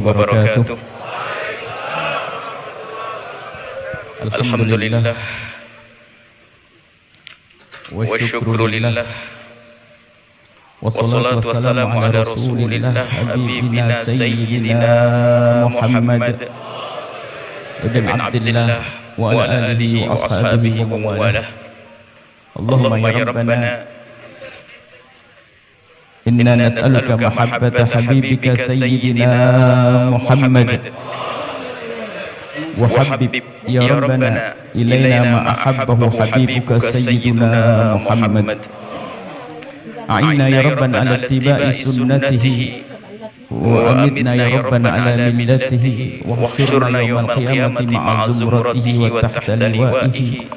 wabarakatuh. Alhamdulillah wa syukru lillah wassalatu wassalamu ala rasulillah habibina sayyidina Muhammad ibn Abdillah wa ala alihi wa ashabihi wa mawalah. Allahumma ya Rabbana inna nas'aluka mahabbata habibika sayyidina Muhammad wa habib ya Rabbana ilayna ma ahabbahu habibuka sayyidina Muhammad. A'inna ya Rabbana ala ittiba'i sunnatihi wa amitna ya Rabbana ala millatihi wa hfirna yawmal qiyamati ma'a zumratihi wa tahta liwa'ihi.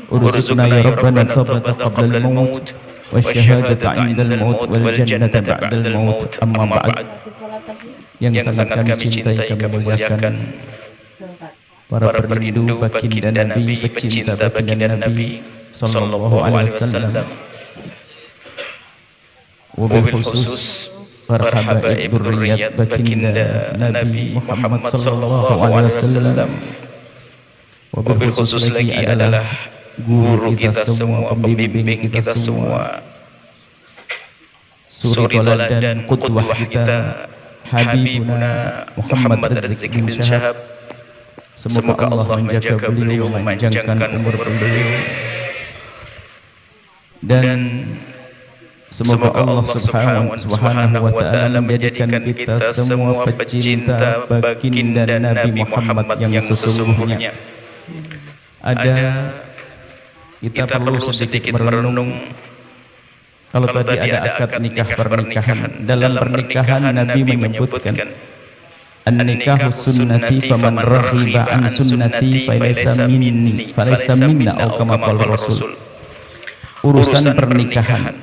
Urzuqna ya Rabbana tawbata qabla al-maut wa syahadata 'inda al-maut wal jannata ba'da al-maut. Amma ba'd. Yang sangat kami cintai, kami muliakan para perindu baginda Nabi, pecinta baginda Nabi sallallahu alaihi wasallam, wabil khusus para habaib dzurriyyat baginda Nabi Muhammad sallallahu alaihi wasallam, wabil khusus lagi adalah guru kita semua, pembimbing kita semua, suri toladan qudwah kita, Habibuna Muhammad Rizq bin Syahab. Semoga Allah menjaga beliau, memanjangkan umur beliau, dan semoga Allah subhanahu wa ta'ala menjadikan kita semua pecinta baginda Nabi Muhammad yang sesungguhnya. Kita perlu sedikit merenung. Kalau tadi ada akad nikah pernikahan, dalam pernikahan Nabi menyebutkan an-nikahu sunnati faman raghiba an sunnati falaysa minni falaysa minna atau kama qala Rasul. Urusan pernikahan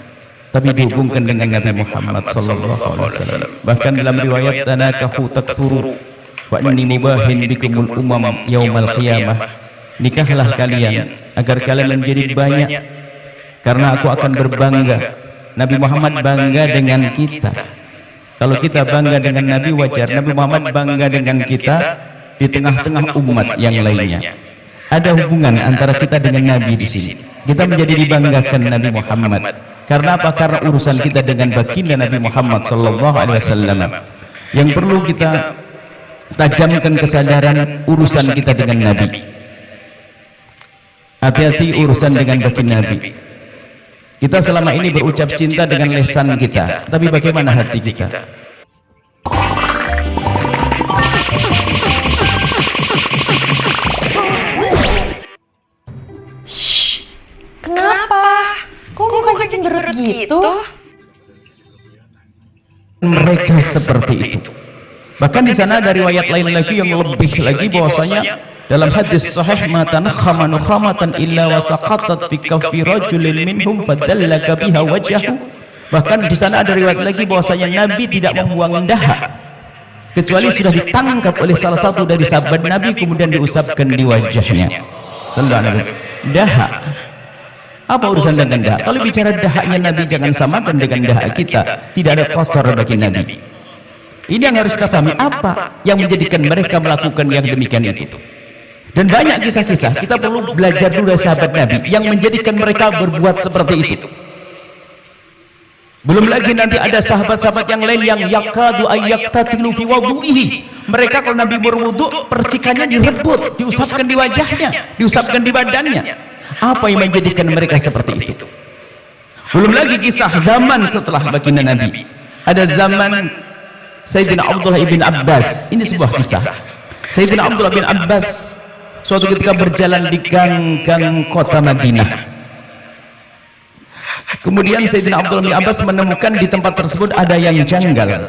tapi dihubungkan dengan Nabi Muhammad sallallahu alaihi wasallam. Bahkan dalam riwayat tanakahu taktsuru fa inni mubahin bikumul umam yaumal qiyamah. Nikahlah kalian agar kalian menjadi banyak karena aku akan berbangga. Nabi Muhammad bangga dengan kita. Kalau kita bangga dengan Nabi wajar, Nabi Muhammad bangga dengan kita di tengah-tengah umat yang lainnya. Ada hubungan antara kita dengan Nabi di sini. Kita menjadi dibanggakan Nabi Muhammad. Karena apa? Karena urusan kita dengan baginda Nabi Muhammad sallallahu alaihi wasallam. Yang perlu kita tajamkan kesadaran urusan kita dengan Nabi. Hati-hati urusan dengan baginda Nabi. Kita selama ini berucap cinta dengan lisan kita, tapi bagaimana hati kita? Shh, kenapa? Kok mukanya cemberut gitu? Mereka seperti itu. Bahkan di sana ada riwayat lain lagi yang lebih lagi, bahwasanya dalam hadis sahih ma tanakhama nukhamatan illa wasaqatat fi kaffi rajulin minhum fadallaka biha wajhahu. Bahkan di sana ada riwayat lagi bahwasanya Nabi tidak membuang dahak kecuali sudah ditangkap oleh salah satu dari sahabat Nabi kemudian diusapkan di wajahnya. Sallallahu alaihi wasallam. Dahak. Apa urusan dengan dahak? Kalau bicara dahaknya Nabi jangan samakan dengan dahak kita. Tidak ada kotor bagi Nabi. Ini yang harus kita pahami, apa yang menjadikan mereka melakukan yang demikian itu. Dan banyak kisah-kisah, kita perlu belajar dulu dari sahabat Nabi yang menjadikan mereka berbuat seperti itu. Belum lagi nanti ada sahabat-sahabat yang lain yang yakadu ayyaktatilu fi wudu'ihi. Mereka kalau Nabi berwudu, percikannya direbut, diusapkan di wajahnya, diusapkan di badannya. Apa yang menjadikan mereka seperti itu? Belum lagi kisah zaman setelah baginda Nabi. Ada zaman Sayyidina Abdullah ibn Abbas. Ini sebuah kisah. Sayyidina Abdullah bin Abbas suatu ketika berjalan di gang-gang kota Madinah. Kemudian Sayyidina Abdullah bin Abbas menemukan di tempat tersebut ada yang janggal.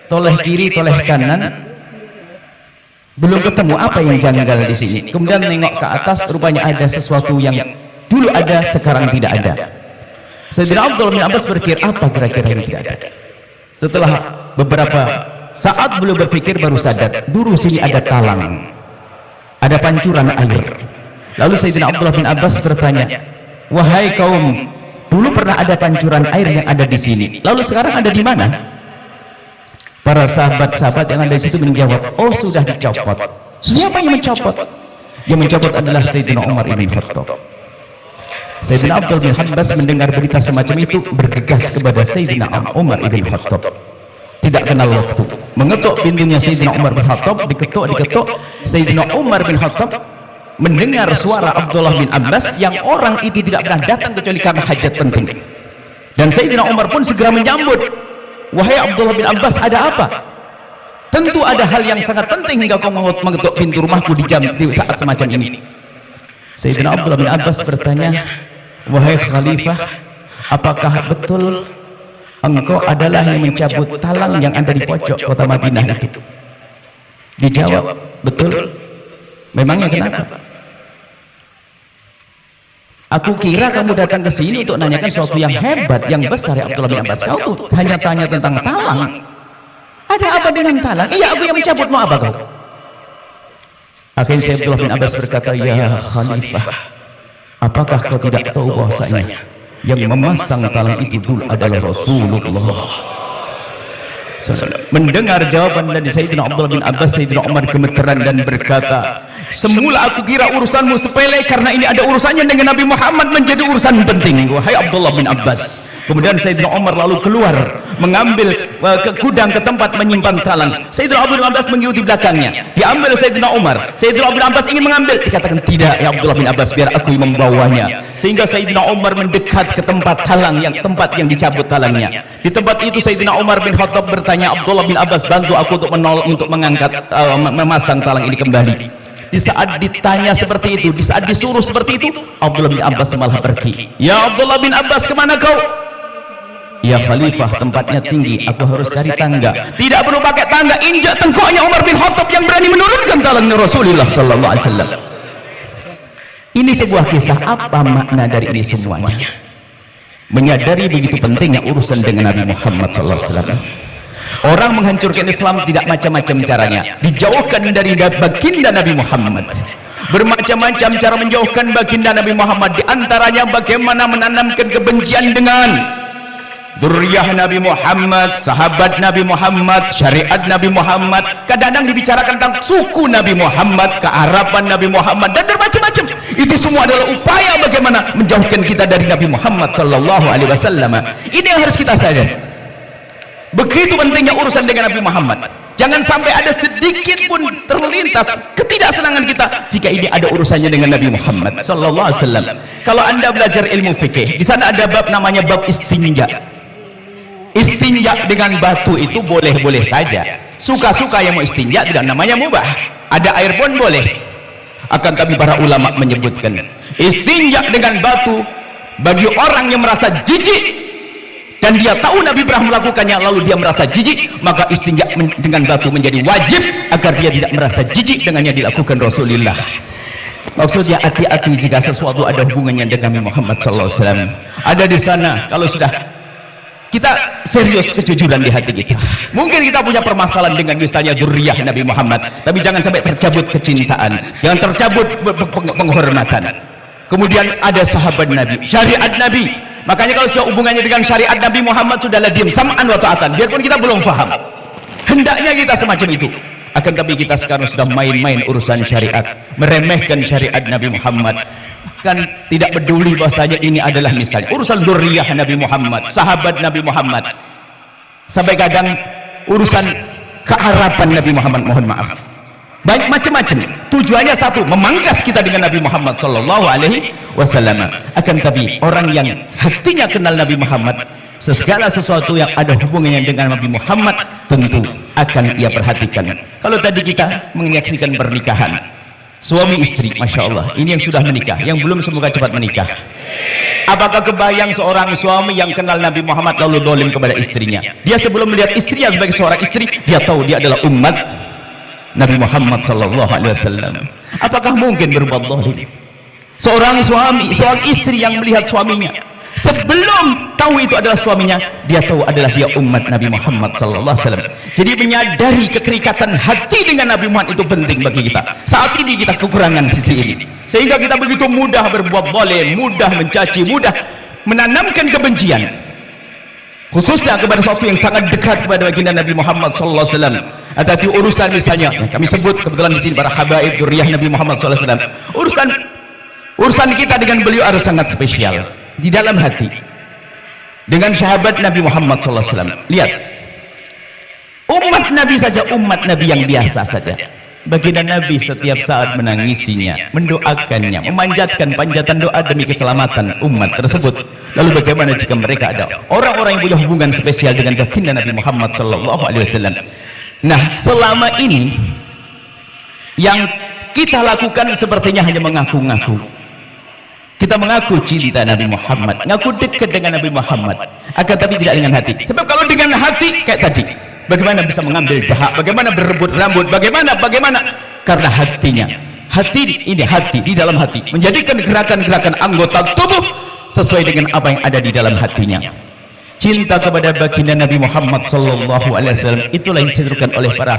Toleh kiri, toleh kanan. Belum ketemu apa yang janggal di sini. Kemudian nengok ke atas, rupanya ada sesuatu yang dulu ada, sekarang tidak ada. Sayyidina Abdullah bin Abbas berpikir, apa kira-kira ini tidak ada. Setelah beberapa saat beliau berpikir, baru sadar, dulu sini ada talang, ada pancuran air. Lalu Sayyidina Abdullah bin Abbas bertanya, wahai kaum, dulu pernah ada pancuran air yang ada di sini, lalu sekarang ada di mana? Para sahabat-sahabat yang ada di situ menjawab, oh sudah dicopot. Siapa yang mencopot? Yang mencopot adalah Sayyidina Umar ibn Khattab. Sayyidina Abdul bin Abbas mendengar berita semacam itu, bergegas kepada Sayyidina Umar ibn Khattab. Tidak kenal waktu, mengetuk pintunya Sayyidina Umar bin Khattab, diketuk. Sayyidina Umar bin Khattab mendengar suara Abdullah bin Abbas yang orang itu tidak pernah datang kecuali karena hajat penting. Dan Sayyidina Umar pun segera menyambut, wahai Abdullah bin Abbas, ada apa? Tentu ada hal yang sangat penting hingga kau mengetuk pintu rumahku di saat semacam ini. Sayyidina Abdullah bin Abbas bertanya, wahai Khalifah, apakah betul engkau adalah yang mencabut talang yang ada di pojok kota Madinah itu? Dijawab, betul. Memangnya kenapa? Aku kira kamu datang ke sini untuk nanyakan sesuatu yang hebat, yang besar ya Abdullah bin Abbas. Kau tuh hanya tanya tentang talang. Ada apa dengan talang? Iya, aku yang mencabut, mau apa kau? Akhirnya Abdullah bin Abbas berkata, ya Khalifah, apakah kau tidak tahu bahwasanya yang memasang talang itu dulu adalah Rasulullah? Mendengar jawaban dari Sayyidina Abdullah bin Abbas, Sayyidina Umar gemeteran dan berkata, semula aku kira urusanmu sepele, karena ini ada urusannya dengan Nabi Muhammad menjadi urusan penting, wahai Abdullah bin Abbas. Kemudian Sayyidina Umar lalu keluar mengambil ke gudang, ke tempat menyimpan talang. Sayyidina Abdullah bin Abbas mengikuti belakangnya, diambil Sayyidina Umar. Sayyidina Abdullah bin Abbas ingin mengambil, dikatakan tidak ya Abdullah bin Abbas, biar aku yang membawanya. Sehingga Sayyidina Umar mendekat ke tempat talang, tempat yang dicabut talangnya. Di tempat itu Sayyidina Umar bin Khattab bertanya, Abdullah bin Abbas, bantu aku untuk mengangkat, memasang talang ini kembali. Di saat ditanya seperti itu, di saat disuruh seperti itu, Abdullah bin Abbas malah pergi. Ya Abdullah bin Abbas, kemana kau? Ya Khalifah, tempatnya tinggi, aku harus cari tangga. Tidak perlu pakai tangga, injak tengkoknya Umar bin Khattab yang berani menurunkan talangnya Rasulullah sallallahu alaihi wasallam. Ini sebuah kisah. Apa makna dari ini semuanya? Menyadari begitu pentingnya urusan dengan Nabi Muhammad sallallahu alaihi wasallam. Orang menghancurkan Islam tidak macam-macam caranya. Dijauhkan dari baginda Nabi Muhammad. Bermacam-macam cara menjauhkan baginda Nabi Muhammad. Di antaranya bagaimana menanamkan kebencian dengan dzurriyyah Nabi Muhammad, sahabat Nabi Muhammad, syariat Nabi Muhammad. Kadang-kadang dibicarakan tentang suku Nabi Muhammad, kearaban Nabi Muhammad, dan bermacam-macam. Itu semua adalah upaya bagaimana menjauhkan kita dari Nabi Muhammad sallallahu alaihi wasallam. Ini yang harus kita sadari. Begitu pentingnya urusan dengan Nabi Muhammad. Jangan sampai ada sedikit pun terlintas ketidaksenangan kita jika ini ada urusannya dengan Nabi Muhammad sallallahu alaihi wasallam. Kalau Anda belajar ilmu fikih, di sana ada bab namanya bab istinja. Istinja dengan batu itu boleh-boleh saja. Suka-suka yang mau istinja, tidak namanya mubah. Ada air pun boleh. Akan tapi para ulama menyebutkan istinja dengan batu bagi orang yang merasa jijik dan dia tahu Nabi pernah melakukannya lalu dia merasa jijik, maka istinja dengan batu menjadi wajib agar dia tidak merasa jijik dengan yang dilakukan Rasulullah. Maksudnya hati-hati jika sesuatu ada hubungannya dengan Nabi Muhammad sallallahu alaihi wasallam. Ada di sana, kalau sudah kita serius kejujuran di hati kita, mungkin kita punya permasalahan dengan misalnya dzurriyyah Nabi Muhammad, tapi jangan sampai tercabut kecintaan, jangan tercabut penghormatan. Kemudian ada sahabat Nabi, syariat Nabi. Makanya kalau sudah hubungannya dengan syariat Nabi Muhammad, sudahlah diam, sam'an wa ta'atan, biarpun kita belum paham. Hendaknya kita semacam itu. Akan tapi kita sekarang sudah main-main urusan syariat, meremehkan syariat Nabi Muhammad. Kan tidak peduli bahasanya ini adalah misalnya urusan dzurriyyah Nabi Muhammad, sahabat Nabi Muhammad, sampai kadang urusan kearaban Nabi Muhammad, mohon maaf, baik macam-macam. Tujuannya satu, memangkas kita dengan Nabi Muhammad sallallahu alaihi wasallam. Akan tapi orang yang hatinya kenal Nabi Muhammad, segala sesuatu yang ada hubungannya dengan Nabi Muhammad tentu akan ia perhatikan. Kalau tadi kita menyaksikan pernikahan suami istri, Masya Allah, ini yang sudah menikah, yang belum semoga cepat menikah. Apakah kebayang seorang suami yang kenal Nabi Muhammad lalu dolim kepada istrinya? Dia sebelum melihat istrinya sebagai seorang istri, dia tahu dia adalah umat Nabi Muhammad sallallahu alaihi wasallam. Apakah mungkin berbuat dolim? Seorang suami, seorang istri yang melihat suaminya sebelum tahu itu adalah suaminya, dia tahu adalah dia umat Nabi Muhammad sallallahu alaihi wasallam. Jadi menyadari keterikatan hati dengan Nabi Muhammad itu penting bagi kita. Saat ini kita kekurangan sisi ini, sehingga kita begitu mudah berbuat zalim, mudah mencaci, mudah menanamkan kebencian. khususnya kepada sesuatu yang sangat dekat kepada baginda Nabi Muhammad sallallahu alaihi wasallam. Atau urusan misalnya kami sebut kebetulan di sini para habaib dzurriyyah Nabi Muhammad sallallahu alaihi wasallam, urusan kita dengan beliau harus sangat spesial di dalam hati. Dengan sahabat Nabi Muhammad sallallahu alaihi wasallam, lihat umat Nabi saja, umat Nabi yang biasa saja, baginda Nabi setiap saat menangisinya, mendoakannya, memanjatkan panjatan doa demi keselamatan umat tersebut. Lalu bagaimana jika mereka ada orang-orang yang punya hubungan spesial dengan baginda Nabi Muhammad sallallahu alaihi wasallam? Nah, selama ini yang kita lakukan sepertinya hanya mengaku-ngaku. Kita mengaku cinta Nabi Muhammad, ngaku dekat dengan Nabi Muhammad, akan tapi tidak dengan hati. Sebab kalau dengan hati kayak tadi, bagaimana bisa mengambil dahak, bagaimana berebut rambut, bagaimana karena hatinya, hati ini, hati di dalam hati menjadikan gerakan-gerakan anggota tubuh sesuai dengan apa yang ada di dalam hatinya. Cinta kepada baginda Nabi Muhammad sallallahu alaihi wasallam itulah yang diserukan oleh para